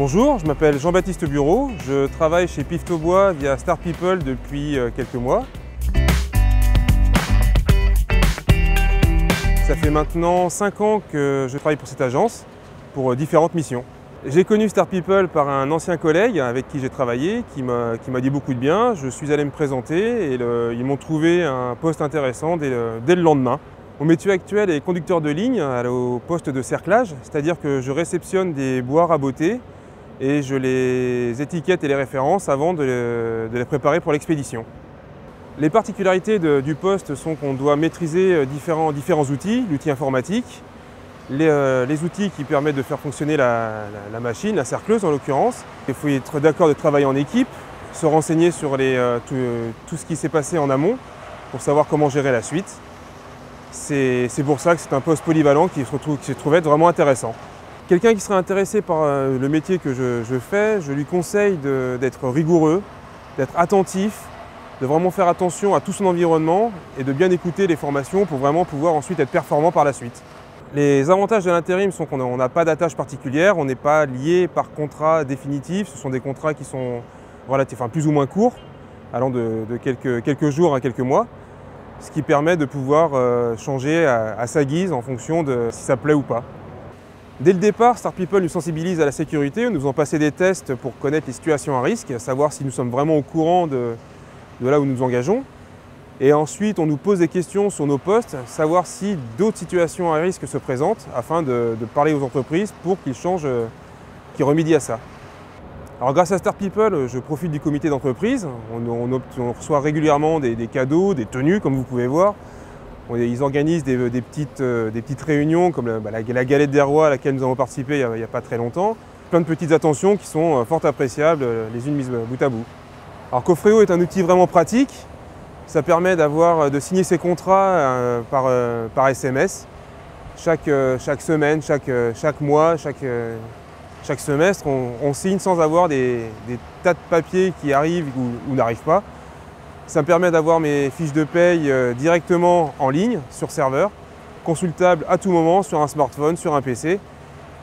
Bonjour, je m'appelle Jean-Baptiste Bureau, je travaille chez Piftobois via Star People depuis quelques mois. Ça fait maintenant 5 ans que je travaille pour cette agence, pour différentes missions. J'ai connu Star People par un ancien collègue avec qui j'ai travaillé, qui m'a dit beaucoup de bien. Je suis allé me présenter et ils m'ont trouvé un poste intéressant dès le lendemain. Mon métier actuel est conducteur de ligne au poste de cerclage, c'est-à-dire que je réceptionne des bois rabotés et je les étiquette et les référence avant de les préparer pour l'expédition. Les particularités du poste sont qu'on doit maîtriser différents outils, l'outil informatique, les outils qui permettent de faire fonctionner la machine, la cercleuse en l'occurrence. Il faut être d'accord de travailler en équipe, se renseigner sur tout ce qui s'est passé en amont pour savoir comment gérer la suite. C'est pour ça que c'est un poste polyvalent qui se trouve être vraiment intéressant. Quelqu'un qui serait intéressé par le métier que je fais, je lui conseille d'être rigoureux, d'être attentif, de vraiment faire attention à tout son environnement et de bien écouter les formations pour vraiment pouvoir ensuite être performant par la suite. Les avantages de l'intérim sont qu'on n'a pas d'attache particulière, on n'est pas lié par contrat définitif, ce sont des contrats qui sont plus ou moins courts, allant de quelques jours à quelques mois, ce qui permet de pouvoir changer à sa guise en fonction de si ça plaît ou pas. Dès le départ, Star People nous sensibilise à la sécurité, nous faisons passer des tests pour connaître les situations à risque, savoir si nous sommes vraiment au courant de là où nous nous engageons. Et ensuite, on nous pose des questions sur nos postes, savoir si d'autres situations à risque se présentent, afin de parler aux entreprises pour qu'ils changent, qu'ils remédient à ça. Alors grâce à Star People, je profite du comité d'entreprise. On reçoit régulièrement des cadeaux, des tenues, comme vous pouvez voir. Ils organisent des petites réunions, comme la galette des rois à laquelle nous avons participé il n'y a pas très longtemps. Plein de petites attentions qui sont fort appréciables, les unes mises bout à bout. Alors Cofreo est un outil vraiment pratique. Ça permet de signer ses contrats par SMS. Chaque semaine, chaque mois, chaque semestre, on signe sans avoir des tas de papiers qui arrivent ou n'arrivent pas. Ça me permet d'avoir mes fiches de paye directement en ligne, sur serveur, consultables à tout moment sur un smartphone, sur un PC.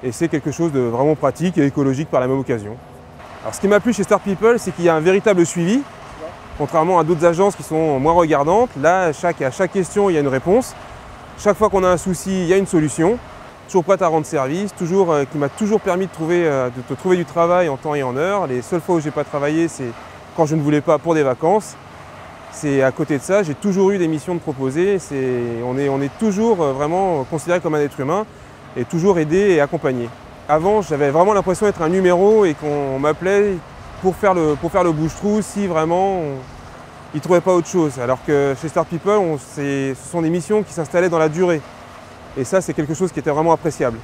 Et c'est quelque chose de vraiment pratique et écologique par la même occasion. Alors ce qui m'a plu chez Star People, c'est qu'il y a un véritable suivi. Contrairement à d'autres agences qui sont moins regardantes, là, à chaque question, il y a une réponse. Chaque fois qu'on a un souci, il y a une solution. Toujours prête à rendre service, qui m'a toujours permis de trouver du travail en temps et en heure. Les seules fois où je n'ai pas travaillé, c'est quand je ne voulais pas pour des vacances. C'est à côté de ça, j'ai toujours eu des missions de proposer. On est toujours vraiment considéré comme un être humain et toujours aidé et accompagné. Avant, j'avais vraiment l'impression d'être un numéro et qu'on m'appelait pour faire le bouche-trou si vraiment ils ne trouvaient pas autre chose. Alors que chez Star People, ce sont des missions qui s'installaient dans la durée. Et ça, c'est quelque chose qui était vraiment appréciable.